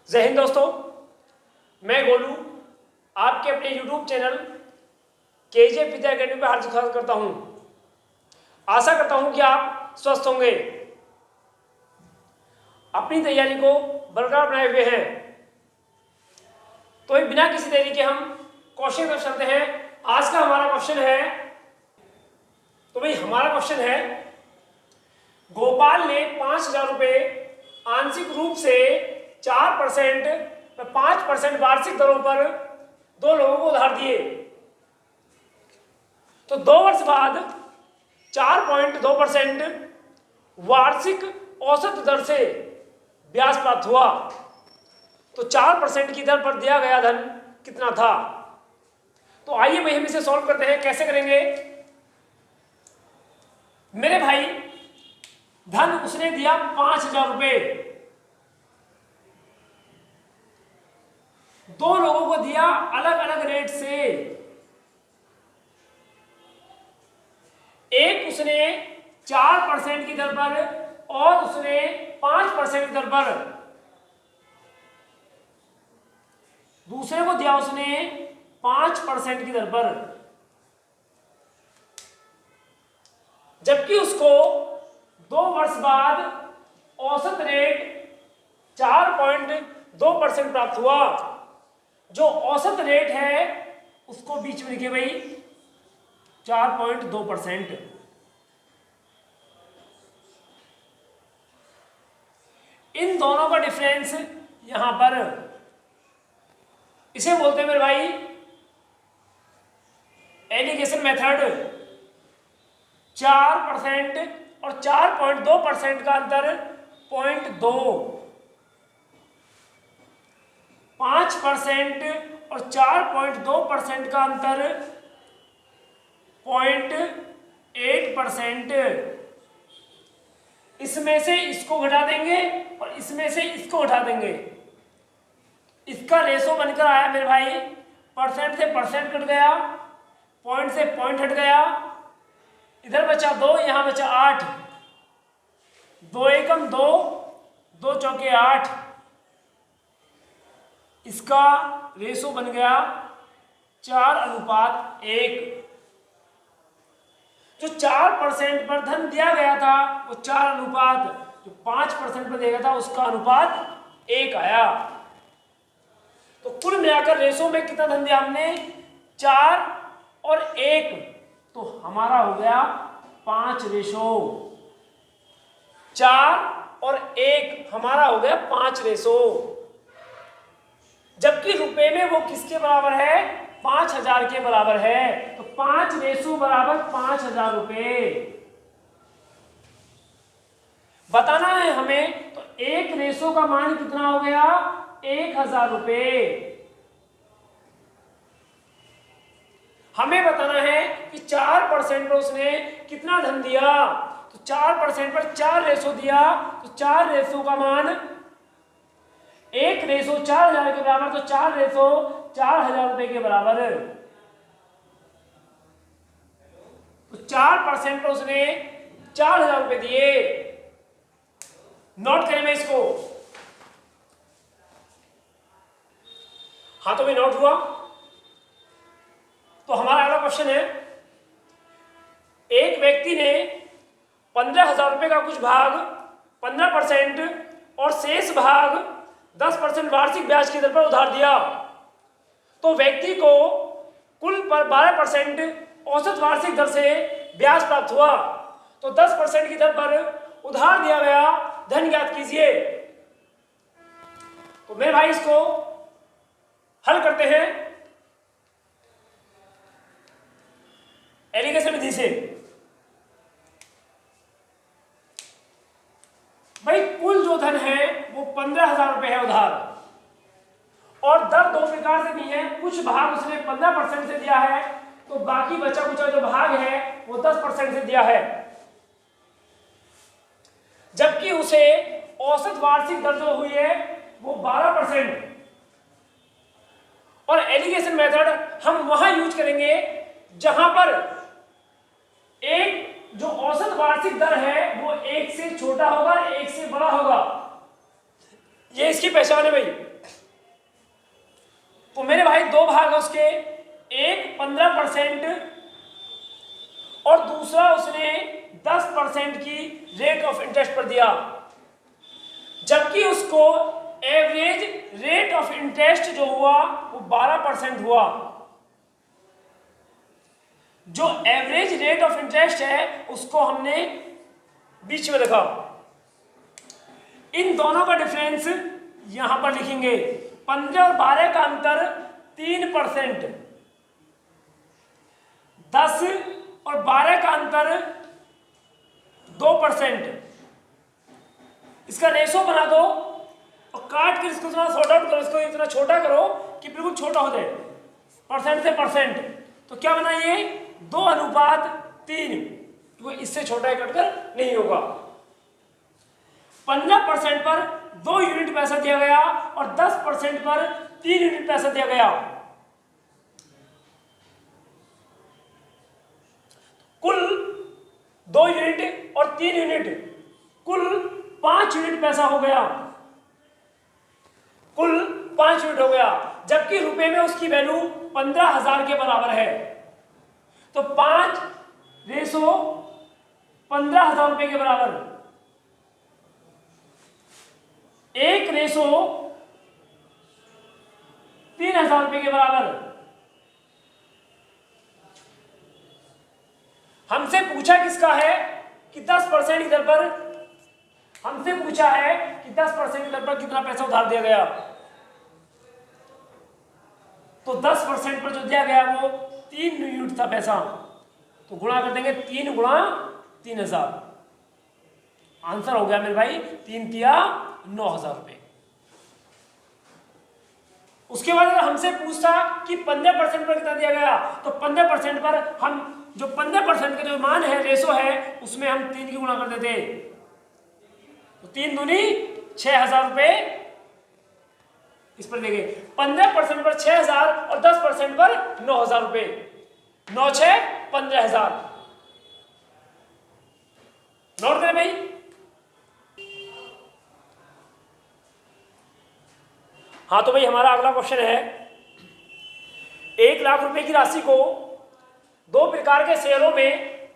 जय हिंद दोस्तों, मैं गोलू आपके अपने YouTube चैनल केजे विद्या अकेडमी पर हार्दिक स्वागत करता हूं। आशा करता हूं कि आप स्वस्थ होंगे, अपनी तैयारी को बरकरार बनाए हुए हैं। तो बिना किसी देरी के हम क्वेश्चन की तरफ चलते हैं। आज का हमारा क्वेश्चन है, हमारा क्वेश्चन है, गोपाल ने 5,000 रुपये आंशिक रूप से 4% 5% वार्षिक दरों पर दो लोगों को उधार दिए, तो 2 वर्ष बाद 4.2% वार्षिक औसत दर से ब्याज प्राप्त हुआ। तो 4% की दर पर दिया गया धन कितना था? तो आइए भाई हम इसे सॉल्व करते हैं। कैसे करेंगे मेरे भाई? धन उसने दिया 5,000 रुपये, दो लोगों को दिया अलग अलग रेट से। एक उसने 4% की दर पर और उसने 5% की दर पर। दूसरे को दिया उसने 5% की दर पर, जबकि उसको 2 वर्ष बाद औसत रेट 4.2% प्राप्त हुआ। जो औसत रेट है उसको बीच में लिखे भाई 4.2%। इन दोनों का डिफरेंस यहां पर, इसे बोलते हैं मेरे भाई एलिगेशन मेथड। 4% और 4.2% का अंतर 0.2, 5% और 4.2% का अंतर 0.8%। इसमें से इसको घटा देंगे और इसमें से इसको घटा देंगे। इसका रेशो बनकर आया मेरे भाई, परसेंट से परसेंट कट गया, पॉइंट से पॉइंट हट गया, इधर बचा 2, यहां बचा 8। 2 एकम 2, 2 चौके 8। इसका रेशो बन गया 4:1। जो 4% पर धन दिया गया था वो 4 अनुपात, जो 5% पर दिया गया था उसका अनुपात 1 आया। तो कुल मिलाकर रेशो में कितना धन दिया हमने? 4 और 1, तो हमारा हो गया 5 रेशो। 4 और 1 हमारा हो गया 5 रेशो। जबकि रुपए में वो किसके बराबर है? 5,000 के बराबर है। तो 5 रेशो बराबर 5,000 रुपए बताना है हमें। तो 1 रेशो का मान कितना हो गया? 1,000 रुपए। हमें बताना है कि 4% पर उसने कितना धन दिया। तो 4% पर 4 रेशो दिया, तो 4 रेशो का मान 1 रेशो 4,000 के बराबर, तो 4 रेशो 4,000 रुपए के बराबर। तो 4% पर उसने 4,000 रुपए दिए। नोट करें मैं इसको। हाँ, तो भाई नोट हुआ। तो हमारा अगला क्वेश्चन है, एक व्यक्ति ने 15,000 रुपए का कुछ भाग 15% और शेष भाग 10% वार्षिक ब्याज की दर पर उधार दिया। तो व्यक्ति को कुल पर 12% औसत वार्षिक दर से ब्याज प्राप्त हुआ। तो 10% की दर पर उधार दिया गया धन ज्ञात कीजिए। तो मेरे भाई इसको हल करते हैं एलिगेशन विधि से। भाई कुल जो धन है वो 15,000 रुपए है उधार, और दर 2 प्रकार से दी है। कुछ भाग उसने 15% से दिया है, तो बाकी बचा कुचा जो भाग है वो 10% से दिया है। जबकि उसे औसत वार्षिक दर जो हुई है वो 12%। और एलिगेशन मेथड हम वहां यूज करेंगे जहां पर एक जो औसत वार्षिक दर है वो 1 से छोटा होगा, 1 से बड़ा होगा। ये इसकी पहचान है भाई। तो मेरे भाई दो भाग है उसके, एक 15% और दूसरा उसने 10% की रेट ऑफ इंटरेस्ट पर दिया, जबकि उसको एवरेज रेट ऑफ इंटरेस्ट जो हुआ वो 12% हुआ। जो एवरेज रेट ऑफ इंटरेस्ट है उसको हमने बीच में रखा। इन दोनों का डिफरेंस यहां पर लिखेंगे। 15 और 12 का अंतर 3%, 10 और 12 का अंतर 2%। इसका रेशो बना दो और काट कर इसको थोड़ा सॉर्ट आउट करो, इसको इतना छोटा करो कि बिल्कुल छोटा हो जाए, परसेंट से परसेंट। तो क्या बना ये 2:3, क्योंकि इससे छोटा कटकर नहीं होगा। 15% पर 2 यूनिट पैसा दिया गया और 10% पर 3 यूनिट पैसा दिया गया। कुल 2 यूनिट और 3 यूनिट, कुल 5 यूनिट पैसा हो गया, कुल 5 यूनिट हो गया, जबकि रुपए में उसकी वैल्यू 15,000 के बराबर है। तो 5 रेशो 15,000 रुपए के बराबर, 1 रेशो 3,000 रुपए के बराबर। हमसे पूछा किसका है कि 10% की दर पर, हमसे पूछा है कि 10% की दर पर कितना पैसा उधार दिया गया। तो 10% पर जो दिया गया वो 3 यूनिट था पैसा, तो गुणा कर देंगे 3 गुणा 3,000। आंसर हो गया मेरे भाई 3 तिया 9,000 रुपए। उसके बाद अगर हमसे पूछता कि 15% पर कितना दिया गया, तो 15% पर हम जो 15% का जो मान है, रेशो है, उसमें हम 3 की गुणा कर देते। तो 3 दूनी 6,000 रुपए इस पर देंगे। 15% पर 6,000 और 10% पर 9,000 रुपए, 9 6 15,000। नोट करें भाई। हाँ तो भाई हमारा अगला क्वेश्चन है, 1 लाख रुपए की राशि को 2 प्रकार के शेयरों में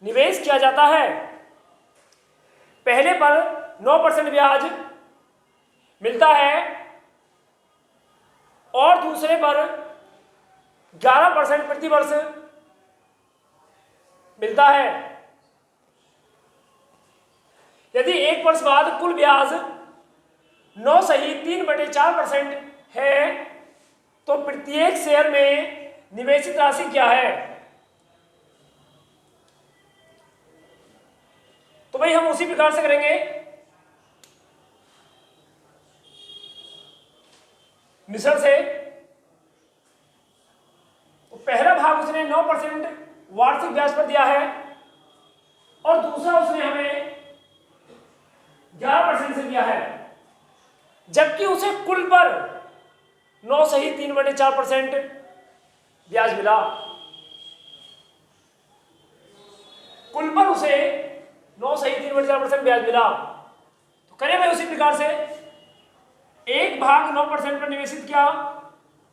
निवेश किया जाता है। पहले पर 9% ब्याज मिलता है और दूसरे पर 11% प्रति वर्ष मिलता है। यदि 1 वर्ष बाद कुल ब्याज 9 सही 3/4% है, तो प्रत्येक शेयर में निवेशित राशि क्या है? तो भाई हम उसी प्रकार से करेंगे। मिश्रण से तो पहला भाग उसने 9% वार्षिक ब्याज पर दिया है और दूसरा उसने हमें 11% से दिया है, जबकि उसे कुल पर 9 सही 3/4% ब्याज मिला। कुल पर उसे 9 सही 3/4% ब्याज मिला। तो करें भाई उसी प्रकार से, एक भाग 9% पर निवेशित किया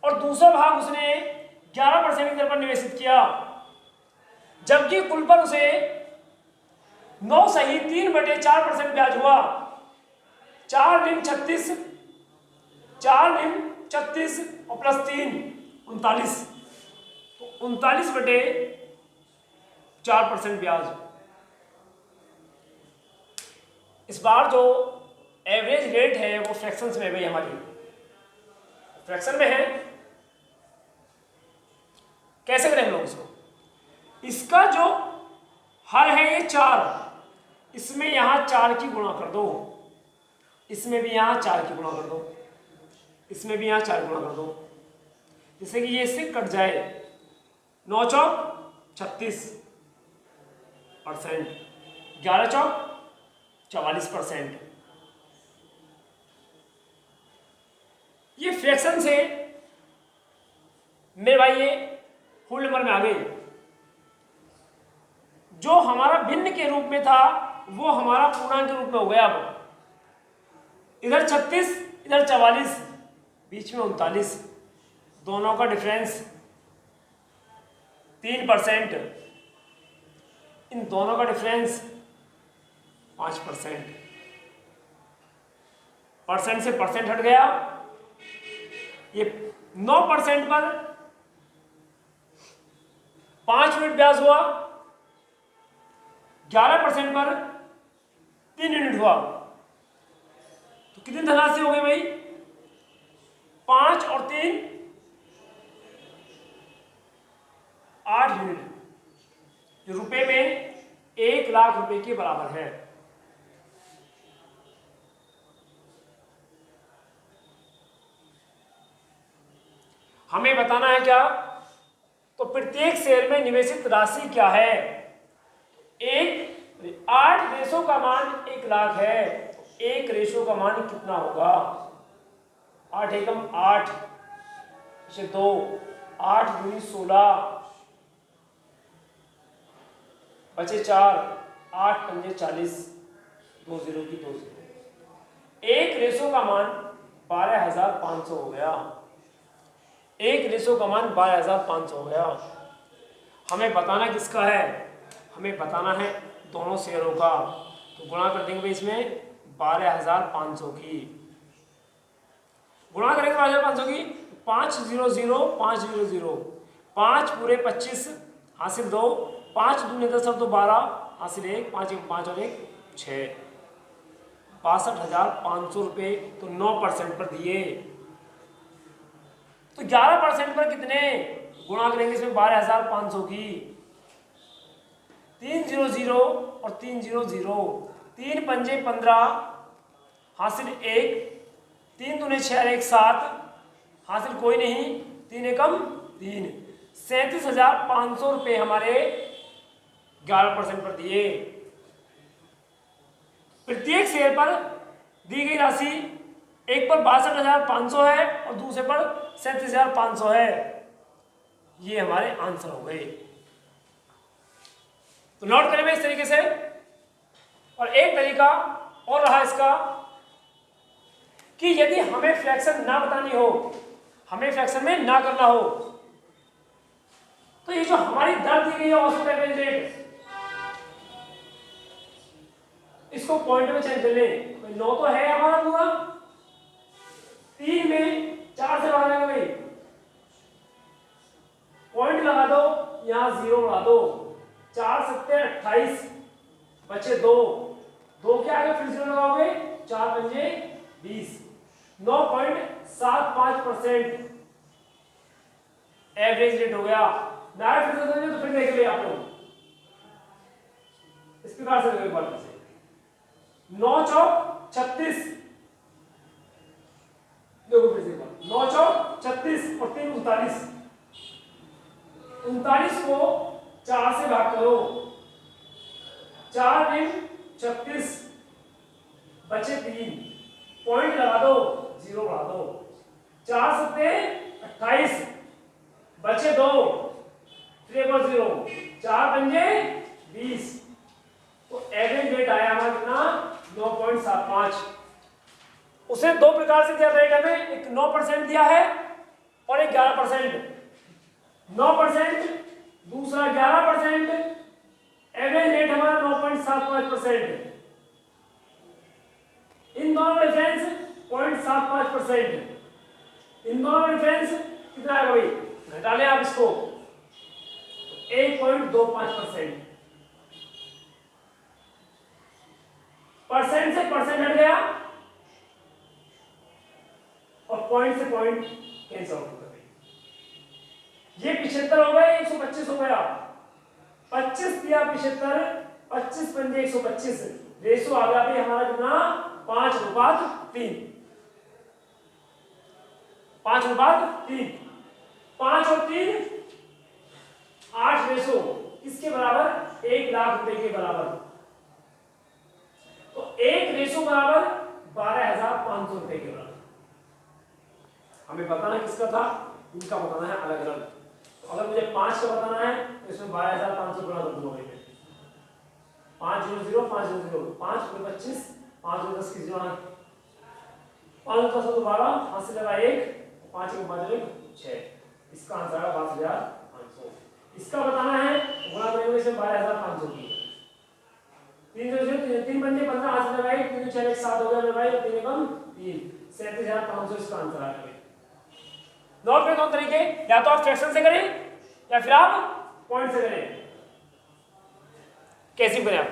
और दूसरा भाग उसने 11% की दर पर निवेशित किया, जबकि कुल पर उसे 9 सही 3/4% ब्याज हुआ। 4 × 36, 4 × 36 और प्लस 3 39, तो 39/4% ब्याज। इस बार जो एवरेज रेट है वो फ्रैक्शंस में भाई हमारी फ्रैक्शन में है। कैसे करें हम लोग इसको? इसका जो हर है ये 4, इसमें यहां 4 की गुणा कर दो, इसमें भी यहां 4 की गुणा कर दो, इसमें भी यहां 4 गुणा कर दो, जिससे कि ये इससे कट जाए। 9 चौक 36%, 11 चौक 44%। ये फ्रैक्शन से मेरे भाई ये होल नंबर में आ गए। जो हमारा भिन्न के रूप में था वो हमारा पूर्णांक के रूप में हो गया। अब इधर 36 इधर 44, बीच में 39, दोनों का डिफरेंस 3%, इन दोनों का डिफरेंस 5%। परसेंट से परसेंट हट गया, ये 9% पर 5 यूनिट ब्याज हुआ, 11% पर 3 यूनिट हुआ, तो कितनी धनराशि हो गई भाई? 5 और 3 8 यूनिट, जो रुपए में 1 लाख रुपए के बराबर है। हमें बताना है क्या? तो प्रत्येक शेयर में निवेशित राशि क्या है? 8 रेशो का मान 1 लाख है, 1 रेशो का मान कितना होगा? 8 एकम 8 से 2, 8 दूनी 16, बचे 4, 8 पंजे 40, 2 0 की 2 0। 1 रेशो का मान 12,500 हो गया, 1 रेशो का मान 12,500 हो गया। हमें बताना किसका है? हमें बताना है दोनों शेयरों का, तो गुणा कर देंगे इसमें 12,500 की, गुणा करेंगे 12,500 की, 5 0 0 5 0 0, 5 पूरे 25 हासिल 2, 5 दूनी 10 अब तो 12 हासिल 1, 5 5 और 1 6, 62,500 रुपये तो 9% पर दिए। तो 11% पर कितने? गुणा करेंगे इसमें 12,500 की, 3 0 0 और 3 0 0, 3 पंजे 15 हासिल 1, 3 दूने 6 और 1 7 हासिल कोई नहीं, 3 एकम 3, 37,500 रुपये हमारे 11% पर दिए। प्रत्येक शेयर पर दी गई राशि एक पर 62,500 है और दूसरे पर 37,500 है। ये हमारे आंसर हो गए। तो नोट करेंगे इस तरीके से। और एक तरीका और रहा इसका कि यदि हमें फ्रैक्शन ना बतानी हो, हमें फ्रैक्शन में ना करना हो, तो ये जो हमारी दर दी गई है औसत एवरेज रेट, इसको पॉइंट में चेंज कर ले। 9 तो है हमारा पूरा, 3 में 4 से भाग देंगे भाई, पॉइंट लगा दो, यहां 0 लगा दो, 4 सत्ते 28, बचे 2, 2 के आगे फिर 0 लगाओगे, 4 पंजे 20, 9.75% एवरेज रेट हो गया। डायरेक्ट फिर से तो फिर देख ले आप लोग इस प्रकार से, एक बार से 9 चौक 36, देखो फिर से 9 चौक 36 और 3 39, 39 को 4 से भाग करो, 4 दिन 36, बचे 3, पॉइंट लगा दो, 0 बढ़ा दो, 4 सत्ते 28, बचे 2, 0, 4 पंजे 20, तो एवरेज रेट आया हमारा कितना? 9.75। उसे दो प्रकार से दिया रेट हमें, एक 9% दिया है और एक 11%। 9%, दूसरा 11%, एवरेज रेट हमारा 9.75%। इन दोनों डिफरेंस 0.75%, इन दोनों डिफरेंस कितना है भाई? घटा लें आप इसको, 1.25%। परसेंट से परसेंट हट गया और पॉइंट से पॉइंट कैंसिल आउट हो गई। ये 75 हो गए, 125 हो गया, 25 दिया 75, 25 पंजे 125, रेशो आ गया भाई हमारा कितना? 5:3, 5:3, 5 और 3 8 रेशो, किसके बराबर? 1 लाख रुपए के बराबर। तो 1 रेशो बराबर 12,500 रुपए के बराबर। हमें बताना किसका था, इनका बताना है अलग अलग। तो अगर मुझे 5 का बताना है तो इसमें 12,500 गुणा कर दूंगा, 5 0 0 5 0 0, 5 पूरे 25, 5 और 10 की 0, 5 10 12, हाथ से लगा 1, 5 के बाद 6। इसका आंसर आएगा 22,500। इसका बताना है गुणा करेंगे इसमें 12,500 की 3 पंजे 15 हाथ से लगाई 3 4 1 7 हो गया मेरे भाई, 3 कम 3 37,500 इसका आंसर आ गया। नोट करें 2 तरीके, या तो आप फ्रैक्शन से करें या फिर आप पॉइंट से करें। कैसे करें आप?